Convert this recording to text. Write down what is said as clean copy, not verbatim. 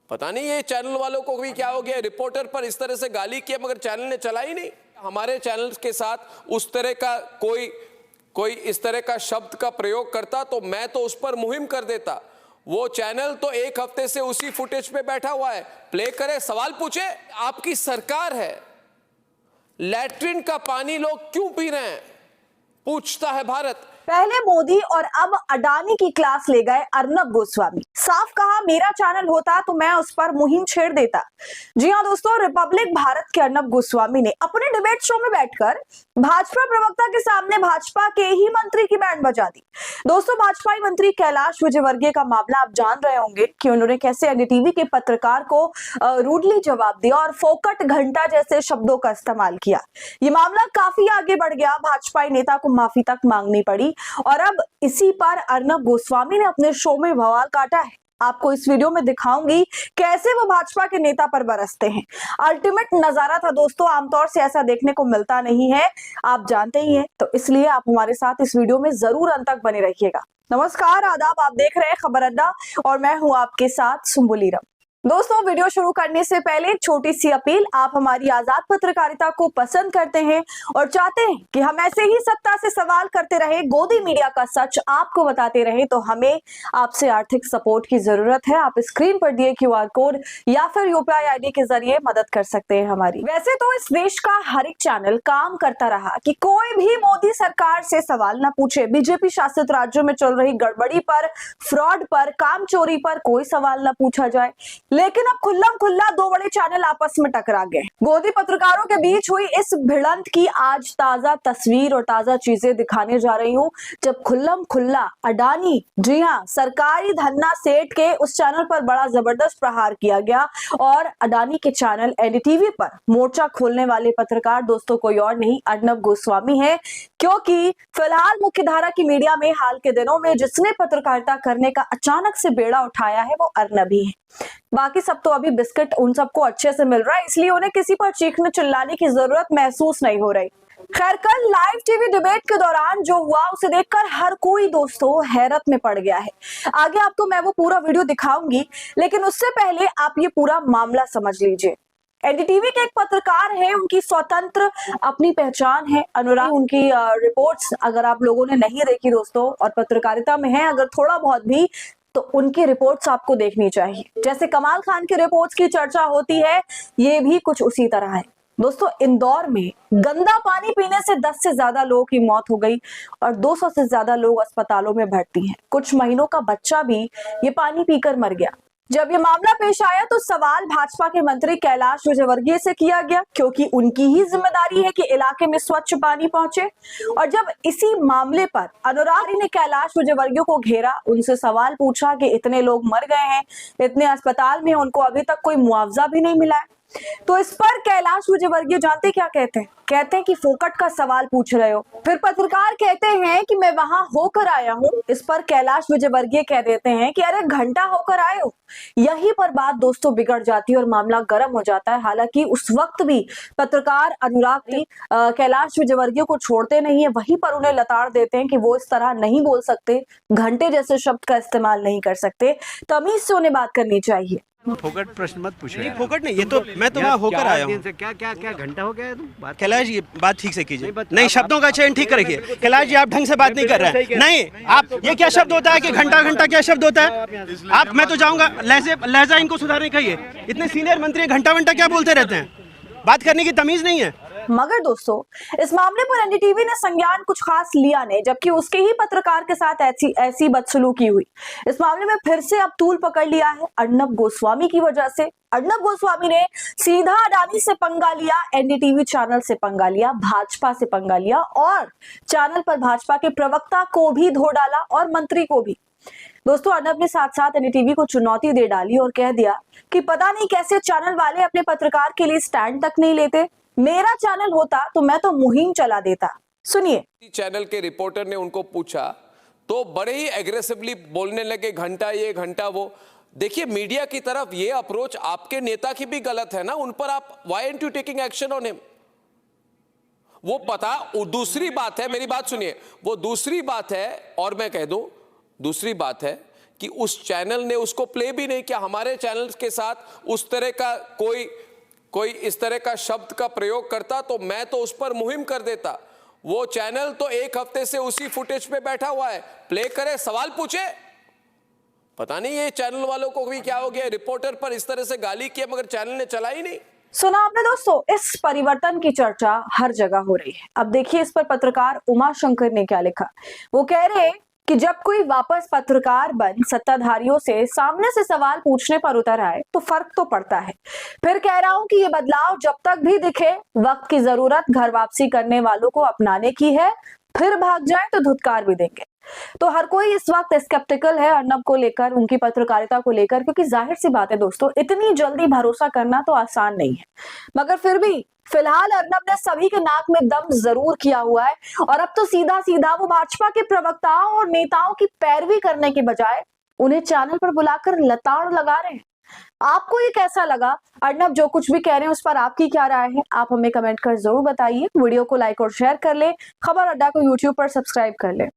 पता नहीं ये चैनल वालों को भी क्या हो गया, रिपोर्टर पर इस तरह से गाली किया मगर चैनल ने चला ही नहीं। हमारे चैनल के साथ उस तरह का कोई इस तरह का शब्द का प्रयोग करता तो मैं तो उस पर मुहिम कर देता। वो चैनल तो एक हफ्ते से उसी फुटेज पे बैठा हुआ है, प्ले करे, सवाल पूछे। आपकी सरकार है, लैट्रिन का पानी लोग क्यों पी रहे हैं पूछता है भारत। पहले मोदी और अब अडानी की क्लास ले गए अर्नब गोस्वामी। साफ कहा, मेरा चैनल होता तो मैं उस पर मुहिम छेड़ देता। जी हां दोस्तों, रिपब्लिक भारत के अर्नब गोस्वामी ने अपने डिबेट शो में बैठकर भाजपा प्रवक्ता के सामने भाजपा के ही मंत्री की बैंड बजा दी। दोस्तों, भाजपाई मंत्री कैलाश विजयवर्गीय का मामला आप जान रहे होंगे कि उन्होंने कैसे एनडीटीवी के पत्रकार को रूडली जवाब दिया और फोकट घंटा जैसे शब्दों का इस्तेमाल किया। ये मामला काफी आगे बढ़ गया, भाजपाई नेता को माफी तक मांगनी पड़ी और अब इसी पर अर्नब गोस्वामी ने अपने शो में बवाल काटा है। आपको इस वीडियो में दिखाऊंगी कैसे वो भाजपा के नेता पर बरसते हैं। अल्टीमेट नजारा था दोस्तों, आमतौर से ऐसा देखने को मिलता नहीं है, आप जानते ही हैं, तो इसलिए आप हमारे साथ इस वीडियो में जरूर अंत तक बने रहिएगा। नमस्कार, आदाब, आप देख रहे हैं खबर अड्डा और मैं हूं आपके साथ सुम्बुली राम। दोस्तों, वीडियो शुरू करने से पहले एक छोटी सी अपील, आप हमारी आजाद पत्रकारिता को पसंद करते हैं और चाहते हैं कि हम ऐसे ही सत्ता से सवाल करते रहे, गोदी मीडिया का सच आपको बताते रहे, तो हमें आपसे आर्थिक सपोर्ट की जरूरत है। आप स्क्रीन पर दिए क्यूआर कोड या फिर यूपीआई आईडी के जरिए मदद कर सकते हैं हमारी। वैसे तो इस देश का हर एक चैनल काम करता रहा कि कोई भी मोदी सरकार से सवाल न पूछे। बीजेपी शासित राज्यों में चल रही गड़बड़ी पर, फ्रॉड पर, काम चोरी पर कोई सवाल न पूछा जाए, लेकिन अब खुल्लम खुल्ला दो बड़े चैनल आपस में टकरा गए। गोदी पत्रकारों के बीच हुई इस भिड़ंत की आज ताजा तस्वीर और ताजा चीजें दिखाने जा रही हूं, जब खुल्लम खुल्ला अडानी, जी हां, सरकारी धन्ना सेठ के उस चैनल पर बड़ा जबरदस्त प्रहार किया गया और अडानी के चैनल एनडीटीवी पर मोर्चा खोलने वाले पत्रकार दोस्तों कोई और नहीं, अर्नब गोस्वामी है। क्योंकि फिलहाल मुख्यधारा की मीडिया में हाल के दिनों में जिसने पत्रकारिता करने का अचानक से बेड़ा उठाया है वो अर्नब ही है। बाकी सब तो अभी बिस्किट उन सबको अच्छे से मिल रहा है, इसलिए उन्हें किसी पर चीखने चिल्लाने की जरूरत महसूस नहीं हो रही। खैर, कल लाइव टीवी डिबेट के दौरान जो हुआ उसे देखकर हर कोई दोस्तों हैरत में पड़ गया है। आगे आपको मैं वो पूरा वीडियो दिखाऊंगी, लेकिन उससे पहले आप ये पूरा मामला समझ लीजिए। एनडीटीवी के एक पत्रकार है, उनकी स्वतंत्र अपनी पहचान है, अनुराग उनकी रिपोर्ट्स अगर आप लोगों ने नहीं देखी दोस्तों और पत्रकारिता में है अगर थोड़ा बहुत भी, तो उनकी रिपोर्ट्स आपको देखनी चाहिए। जैसे कमाल खान की रिपोर्ट्स की चर्चा होती है, ये भी कुछ उसी तरह है। दोस्तों, इंदौर में गंदा पानी पीने से 10 से ज्यादा लोगों की मौत हो गई और 200 से ज्यादा लोग अस्पतालों में भर्ती हैं। कुछ महीनों का बच्चा भी ये पानी पीकर मर गया। जब ये मामला पेश आया तो सवाल भाजपा के मंत्री कैलाश विजयवर्गीय से किया गया, क्योंकि उनकी ही जिम्मेदारी है कि इलाके में स्वच्छ पानी पहुंचे। और जब इसी मामले पर अनुराग ने कैलाश विजयवर्गीय को घेरा, उनसे सवाल पूछा कि इतने लोग मर गए हैं, इतने अस्पताल में, उनको अभी तक कोई मुआवजा भी नहीं मिला है। तो इस पर कैलाश विजयवर्गीय जानते क्या कहते हैं? कहते हैं कि फोकट का सवाल पूछ रहे हो। फिर पत्रकार कहते हैं कि मैं वहां होकर आया हूं। इस पर कैलाश विजयवर्गीय कह देते हैं कि अरे घंटा होकर आए हो। यहीं पर बात दोस्तों बिगड़ जाती है और मामला गर्म हो जाता है। हालांकि उस वक्त भी पत्रकार अनुराग कैलाश विजयवर्गीय को छोड़ते नहीं है, वहीं पर उन्हें लताड़ देते हैं कि वो इस तरह नहीं बोल सकते, घंटे जैसे शब्द का इस्तेमाल नहीं कर सकते, तमीज से उन्हें बात करनी चाहिए। फोकट प्रश्न मत पूछो। नहीं, फोकट नहीं, ये तो मैं तो वहाँ होकर आया हूँ। क्या घंटा हो गया तुम? कैलाश जी, बात ठीक से कीजिए। नहीं, शब्दों का चयन ठीक करिए। कैलाश जी, आप ढंग से बात नहीं कर रहे हैं। नहीं, आप ये क्या शब्द होता है कि घंटा घंटा क्या शब्द होता है? आप, मैं तो जाऊंगा, लहजा इनको सुधारने कहिए। इतने सीनियर मंत्री घंटा घंटा क्या बोलते रहते हैं? बात करने की तमीज नहीं है। मगर दोस्तों, इस मामले पर एनडीटीवी ने संज्ञान कुछ खास लिया नहीं, जबकि उसके ही पत्रकार के साथ ऐसी बदसलूकी हुई। इस मामले में फिर से अब तूल पकड़ लिया है अर्नब गोस्वामी की वजह से। अर्नब गोस्वामी ने सीधा अडानी से पंगा लिया, एनडीटीवी चैनल से पंगा लिया, भाजपा से पंगा लिया और चैनल पर भाजपा के प्रवक्ता को भी धो डाला और मंत्री को भी। दोस्तों, अर्नब ने साथ साथ एनडीटीवी को चुनौती दे डाली और कह दिया कि पता नहीं कैसे चैनल वाले अपने पत्रकार के लिए स्टैंड तक नहीं लेते। मेरा चैनल होता तो मैं तो मुहिम चला देता। सुनिए, चैनल के रिपोर्टर ने उनको पूछा तो बड़े ही एग्रेसिवली बोलने लगे, घंटा ये घंटा वो। देखिए, मीडिया की तरफ ये अप्रोच आपके नेता की भी गलत है ना, उन पर आप why and you taking action on him? वो पता, दूसरी बात है, मेरी बात सुनिए, वो दूसरी बात है और मैं कह दूं दूसरी बात है कि उस चैनल ने उसको प्ले भी नहीं किया। हमारे चैनल के साथ उस तरह का कोई इस तरह का शब्द का प्रयोग करता तो मैं तो उस पर मुहिम कर देता। वो चैनल तो एक हफ्ते से उसी फुटेज पे बैठा हुआ है, प्ले करे, सवाल पूछे। पता नहीं ये चैनल वालों को भी क्या हो गया, रिपोर्टर पर इस तरह से गाली की मगर चैनल ने चला ही नहीं। सुना आपने दोस्तों, इस परिवर्तन की चर्चा हर जगह हो रही है। अब देखिए इस पर पत्रकार उमा शंकर ने क्या लिखा। वो कह रहे कि जब कोई वापस पत्रकार बन सत्ताधारियों से सामने से सवाल पूछने पर उतर आए तो फर्क तो पड़ता है। फिर कह रहा हूं कि ये बदलाव जब तक भी दिखे, वक्त की जरूरत घर वापसी करने वालों को अपनाने की है। फिर भाग जाए तो धुतकार भी देंगे। तो हर कोई इस वक्त स्केप्टिकल है अर्नब को लेकर, उनकी पत्रकारिता को लेकर, क्योंकि जाहिर सी बात है दोस्तों, इतनी जल्दी भरोसा करना तो आसान नहीं है। मगर फिर भी फिलहाल अर्नब ने सभी के नाक में दम जरूर किया हुआ है और अब तो सीधा सीधा वो भाजपा के प्रवक्ताओं और नेताओं की पैरवी करने के बजाय उन्हें चैनल पर बुलाकर लताड़ लगा रहे हैं। आपको ये कैसा लगा? अर्नब जो कुछ भी कह रहे हैं उस पर आपकी क्या राय है? आप हमें कमेंट कर जरूर बताइए। वीडियो को लाइक और शेयर कर ले। खबर अड्डा को यूट्यूब पर सब्सक्राइब कर ले।